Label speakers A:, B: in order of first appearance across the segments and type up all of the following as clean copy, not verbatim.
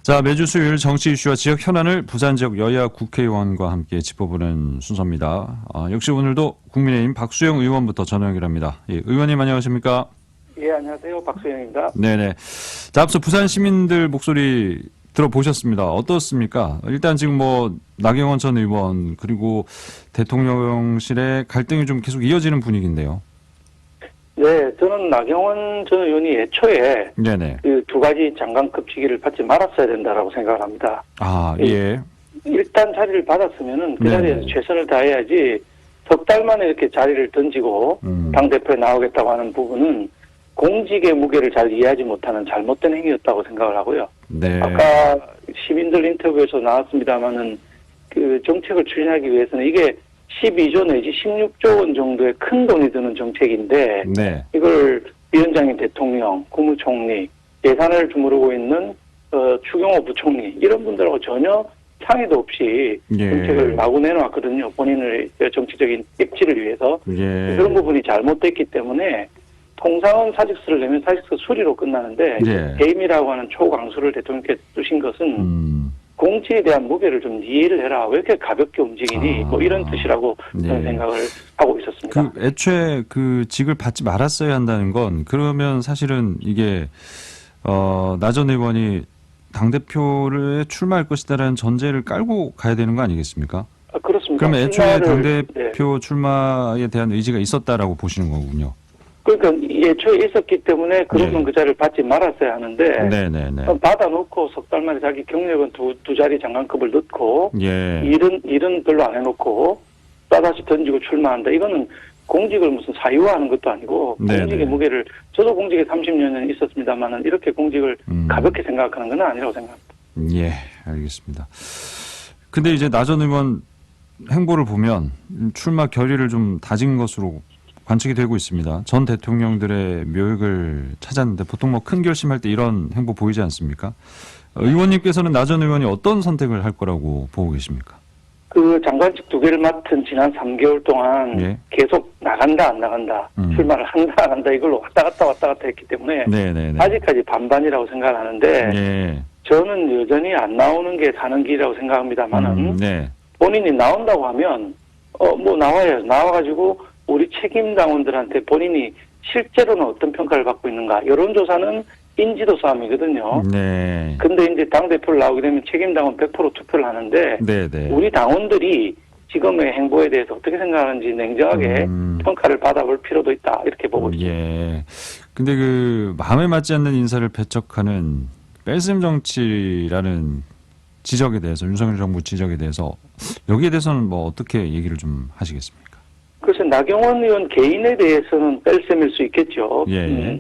A: 자, 매주 수요일 정치 이슈와 지역 현안을 부산 지역 여야 국회의원과 함께 짚어보는 순서입니다. 역시 오늘도 국민의힘 박수영 의원부터 전화 연결합니다. 예, 의원님 안녕하십니까?
B: 예, 안녕하세요. 박수영입니다.
A: 네네. 자, 앞서 부산 시민들 목소리 들어보셨습니다. 어떻습니까? 일단 지금 나경원 전 의원 그리고 대통령실의 갈등이 좀 계속 이어지는 분위기인데요.
B: 네, 저는 나경원 전 의원이 애초에
A: 네네.
B: 그 두 가지 장관급 직위를 받지 말았어야 된다라고 생각을 합니다.
A: 아, 예.
B: 일단 자리를 받았으면은 그
A: 네네.
B: 자리에서 최선을 다해야지 석 달 만에 이렇게 자리를 던지고 당대표에 나오겠다고 하는 부분은 공직의 무게를 잘 이해하지 못하는 잘못된 행위였다고 생각을 하고요.
A: 네.
B: 아까 시민들 인터뷰에서 나왔습니다마는 그 정책을 추진하기 위해서는 이게 12조 내지 16조 원 정도의 큰 돈이 드는 정책인데
A: 네.
B: 이걸 위원장인 대통령, 국무총리, 예산을 주무르고 있는 추경호 부총리 이런 분들하고 전혀 상의도 없이
A: 예.
B: 정책을 마구 내놓았거든요. 본인의 정치적인 입지를 위해서.
A: 예.
B: 그런 부분이 잘못됐기 때문에 통상은 사직서를 내면 사직서 수리로 끝나는데
A: 예.
B: 개임이라고 하는 초강수를 대통령께 두신 것은 공직에 대한 무게를 좀 이해를 해라. 왜 이렇게 가볍게 움직이니? 이런 뜻이라고 저는 생각을 하고 있었습니다.
A: 애초에 그 직을 받지 말았어야 한다는 건 그러면 사실은 이게 나 전 의원이 당대표를 출마할 것이다라는 전제를 깔고 가야 되는 거 아니겠습니까?
B: 그렇습니다.
A: 그러면 애초에 당대표
B: 네.
A: 출마에 대한 의지가 있었다라고 보시는 거군요.
B: 그러니까 애초에 있었기 때문에 그러면 그 자리를 받지 말았어야 하는데
A: 네네네.
B: 받아놓고 석 달 만에 자기 경력은 두 자리 장관급을 넣고
A: 예.
B: 일은 별로 안 해놓고 또다시 던지고 출마한다. 이거는 공직을 무슨 사유화하는 것도 아니고 공직의 무게를 저도 공직에 30년은 있었습니다만은 이렇게 공직을 가볍게 생각하는 건 아니라고 생각합니다.
A: 예, 알겠습니다. 근데 이제 나 전 의원 행보를 보면 출마 결의를 좀 다진 것으로 관측이 되고 있습니다. 전 대통령들의 묘역을 찾았는데 보통 큰 결심할 때 이런 행보 보이지 않습니까? 의원님께서는 나 전 의원이 어떤 선택을 할 거라고 보고 계십니까?
B: 그 장관직 두 개를 맡은 지난 3개월 동안
A: 예.
B: 계속 나간다 안 나간다 출마를 한다 안 한다 이걸로 왔다 갔다 했기 때문에
A: 네네네.
B: 아직까지 반반이라고 생각을 하는데
A: 예.
B: 저는 여전히 안 나오는 게 사는 길이라고 생각합니다만은
A: 네.
B: 본인이 나온다고 하면 나와요. 나와가지고 우리 책임 당원들한테 본인이 실제로는 어떤 평가를 받고 있는가 여론조사는 인지도 싸움이거든요.
A: 네.
B: 근데 이제 당대표를 나오게 되면 책임 당원 100% 투표를 하는데
A: 네네.
B: 우리 당원들이 지금의 행보에 대해서 어떻게 생각하는지 냉정하게 평가를 받아볼 필요도 있다. 이렇게 보고 있습니다.
A: 예. 근데 그 마음에 맞지 않는 인사를 배척하는 뺄셈 정치라는 지적에 대해서 윤석열 정부 지적에 대해서 여기에 대해서는 어떻게 얘기를 좀 하시겠습니까?
B: 그래서 나경원 의원 개인에 대해서는 뺄셈일 수 있겠죠.
A: 예.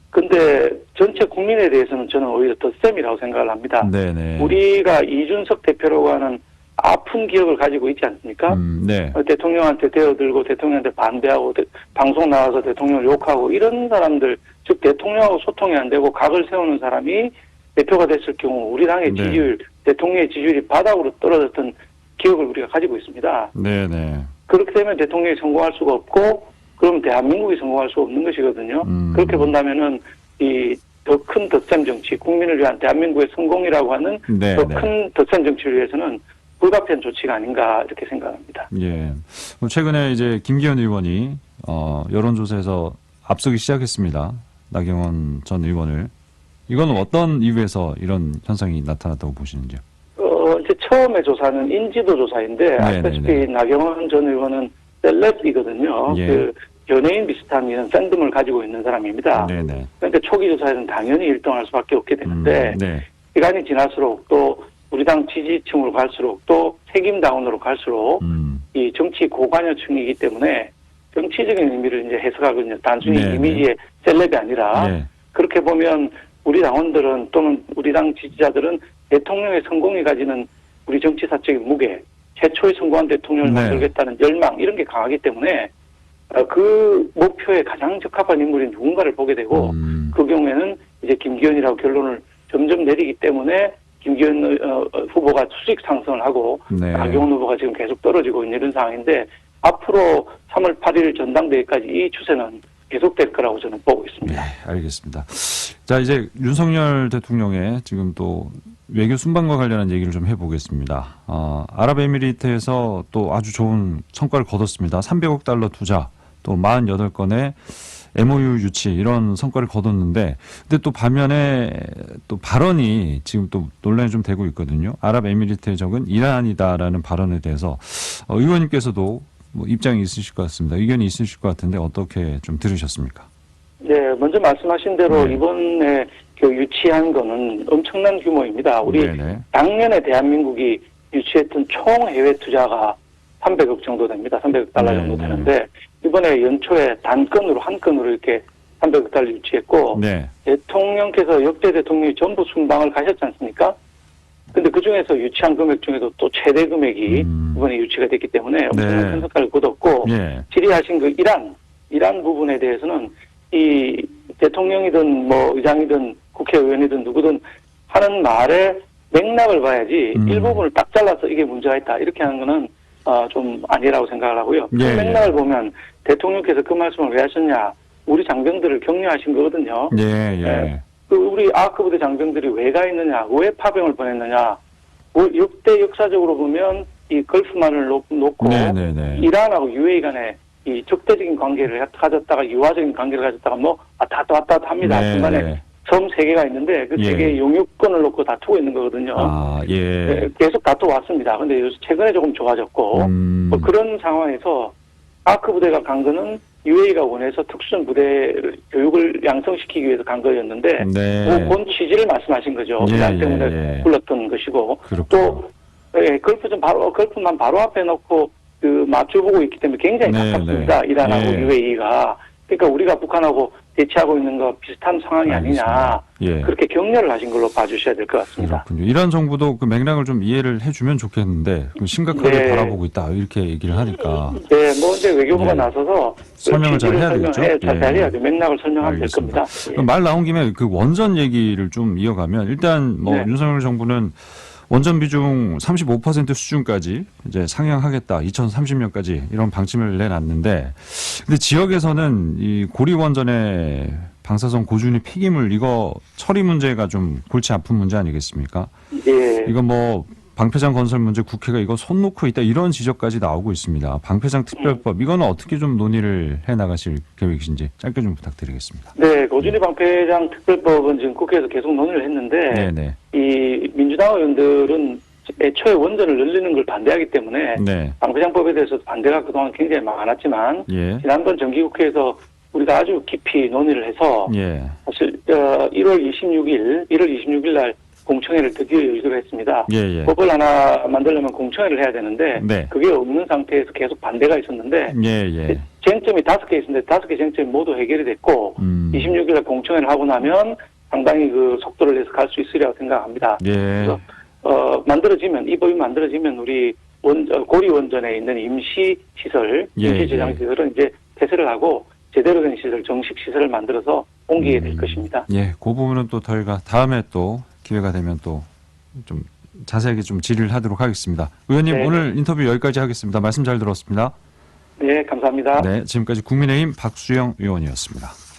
B: 근데 전체 국민에 대해서는 저는 오히려 덧셈이라고 생각을 합니다.
A: 네네.
B: 우리가 이준석 대표라고 하는 아픈 기억을 가지고 있지 않습니까?
A: 네.
B: 대통령한테 대어들고 대통령한테 반대하고 방송 나와서 대통령을 욕하고 이런 사람들, 즉 대통령하고 소통이 안 되고 각을 세우는 사람이 대표가 됐을 경우 우리 당의 지지율, 대통령의 지지율이 바닥으로 떨어졌던 기억을 우리가 가지고 있습니다.
A: 네네.
B: 그렇게 되면 대통령이 성공할 수가 없고 그럼 대한민국이 성공할 수 없는 것이거든요. 그렇게 본다면은 이 더 큰 덧셈 정치, 국민을 위한 대한민국의 성공이라고 하는 더 큰 덧셈 정치를 위해서는 불가피한 조치가 아닌가 이렇게 생각합니다.
A: 예. 최근에 이제 김기현 의원이 여론조사에서 앞서기 시작했습니다. 나경원 전 의원을. 이건 어떤 이유에서 이런 현상이 나타났다고 보시는지요?
B: 이제 처음에 조사는 인지도 조사인데 아시다시피 나경원 전 의원은 셀럽이거든요.
A: 예.
B: 그 연예인 비슷한 이런 팬덤을 가지고 있는 사람입니다.
A: 네네.
B: 그러니까 초기 조사에는 당연히 1등할 수밖에 없게 되는데
A: 네.
B: 시간이 지날수록 또 우리 당 지지층으로 갈수록 또 책임당원으로 갈수록 이 정치 고관여층이기 때문에 정치적인 의미를 이제 해석하거든요. 단순히 이미지의 셀럽이 아니라 그렇게 보면 우리 당원들은 또는 우리 당 지지자들은 대통령의 성공이 가지는 우리 정치사적인 무게, 최초의 성공한 대통령을 만들겠다는 열망 이런 게 강하기 때문에 그 목표에 가장 적합한 인물이 누군가를 보게 되고 그 경우에는 이제 김기현이라고 결론을 점점 내리기 때문에 김기현 후보가 수직 상승을 하고 나경원 후보가 지금 계속 떨어지고 있는 이런 상황인데 앞으로 3월 8일 전당대회까지 이 추세는 계속될 거라고 저는 보고 있습니다.
A: 네, 알겠습니다. 자, 이제 윤석열 대통령의 지금 또 외교 순방과 관련한 얘기를 좀 해보겠습니다. 아랍에미리트에서 또 아주 좋은 성과를 거뒀습니다. 300억 달러 투자, 또 48건의 MOU 유치 이런 성과를 거뒀는데, 근데 또 반면에 또 발언이 지금 또 논란이 좀 되고 있거든요. 아랍에미리트의 적은 이란이다라는 발언에 대해서 의원님께서도 뭐 입장이 있으실 것 같습니다. 의견이 있으실 것 같은데 어떻게 좀 들으셨습니까?
B: 네, 먼저 말씀하신 대로
A: 네.
B: 이번에 유치한 거는 엄청난 규모입니다. 우리
A: 네네.
B: 작년에 대한민국이 유치했던 총 해외 투자가 300억 정도 됩니다. 300억 달러 정도
A: 네네.
B: 되는데 이번에 연초에 단건으로 한 건으로 이렇게 300억 달러 유치했고
A: 네.
B: 대통령께서 역대 대통령이 전부 순방을 가셨지 않습니까? 근데 그 중에서 유치한 금액 중에도 또 최대 금액이 이번에 유치가 됐기 때문에 엄청난
A: 네.
B: 큰 성과를 거뒀고
A: 예.
B: 질의하신 그 이란 부분에 대해서는 이 대통령이든 뭐 의장이든 국회의원이든 누구든 하는 말에 맥락을 봐야지 일부분을 딱 잘라서 이게 문제가 있다 이렇게 하는 거는 좀 아니라고 생각을 하고요. 그
A: 예,
B: 맥락을 보면 대통령께서 그 말씀을 왜 하셨냐, 우리 장병들을 격려하신 거거든요.
A: 예.
B: 그 우리 아크 부대 장병들이 왜 가 있느냐, 왜 파병을 보냈느냐. 역대 역사적으로 보면 이 걸프만을 놓고
A: 네네네.
B: 이란하고 UAE 간에 이 적대적인 관계를 가졌다가 유화적인 관계를 가졌다가 뭐 왔다 합니다.
A: 네,
B: 중간에
A: 네.
B: 섬 3개가 있는데 그
A: 예.
B: 3개의 용유권을 놓고 다투고 있는 거거든요.
A: 예.
B: 네, 계속 다투왔습니다. 근데 요새 최근에 조금 좋아졌고 뭐 그런 상황에서 아크 부대가 간 거는 UAE가 원해서 특수전 부대 교육을 양성시키기 위해서 간 거였는데
A: 네.
B: 그런 취지를 말씀하신 거죠.
A: 예,
B: 이란 때문에 불렀던 것이고
A: 그렇군요.
B: 또 걸프만 바로 앞에 놓고 그 마주보고 있기 때문에 굉장히
A: 네,
B: 가깝습니다.
A: 네.
B: 이란하고
A: 예.
B: UAE가. 그러니까 우리가 북한하고 대치하고 있는 거 비슷한 상황이 아니냐.
A: 알겠습니다. 예.
B: 그렇게 격려를 하신 걸로 봐주셔야 될 것 같습니다.
A: 그렇군요. 이란 정부도 그 맥락을 좀 이해를 해주면 좋겠는데 심각하게
B: 네.
A: 바라보고 있다 이렇게 얘기를 하니까
B: 네, 뭐 이제 외교부가
A: 예.
B: 나서서
A: 설명을 잘 해야 되겠죠?
B: 잘
A: 예.
B: 해야죠. 맥락을 설명하면 될
A: 알겠습니다.
B: 겁니다. 예.
A: 그럼 말 나온 김에 그 원전 얘기를 좀 이어가면 일단 뭐
B: 네.
A: 윤석열 정부는 원전 비중 35% 수준까지 이제 상향하겠다. 2030년까지 이런 방침을 내놨는데, 근데 지역에서는 이 고리 원전의 방사성 고준위 폐기물 이거 처리 문제가 좀 골치 아픈 문제 아니겠습니까?
B: 예.
A: 이거 뭐 방패장 건설 문제 국회가 이거 손 놓고 있다 이런 지적까지 나오고 있습니다. 방패장 특별법 이거는 어떻게 좀 논의를 해 나가실 계획이신지 짧게 좀 부탁드리겠습니다.
B: 네, 고준위 방패장 특별법은 지금 국회에서 계속 논의를 했는데
A: 네네.
B: 이 민주당 의원들은 애초에 원전을 늘리는 걸 반대하기 때문에
A: 네.
B: 방패장법에 대해서 반대가 그동안 굉장히 많았지만
A: 예.
B: 지난번 정기국회에서 우리가 아주 깊이 논의를 해서
A: 예.
B: 사실 1월 26일 날 공청회를 드디어 열기로 했습니다.
A: 예.
B: 법을 하나 만들려면 공청회를 해야 되는데
A: 네.
B: 그게 없는 상태에서 계속 반대가 있었는데
A: 예.
B: 쟁점이 5개 있었는데 5개 쟁점이 모두 해결이 됐고 26일 날 공청회를 하고 나면 상당히 그 속도를 내서 갈 수 있으리라고 생각합니다.
A: 예.
B: 그래서 이 법이 만들어지면 우리 고리 원전에 있는 임시 시설, 임시 저장 시설은 이제 폐쇄를 하고 제대로 된 시설, 정식 시설을 만들어서 옮기게 될 것입니다.
A: 예, 그 부분은 또 저희가 다음에 또 기회가 되면 또 좀 자세하게 좀 질의를 하도록 하겠습니다. 의원님
B: 네.
A: 오늘 인터뷰 여기까지 하겠습니다. 말씀 잘 들었습니다.
B: 네, 감사합니다.
A: 네, 지금까지 국민의힘 박수영 의원이었습니다.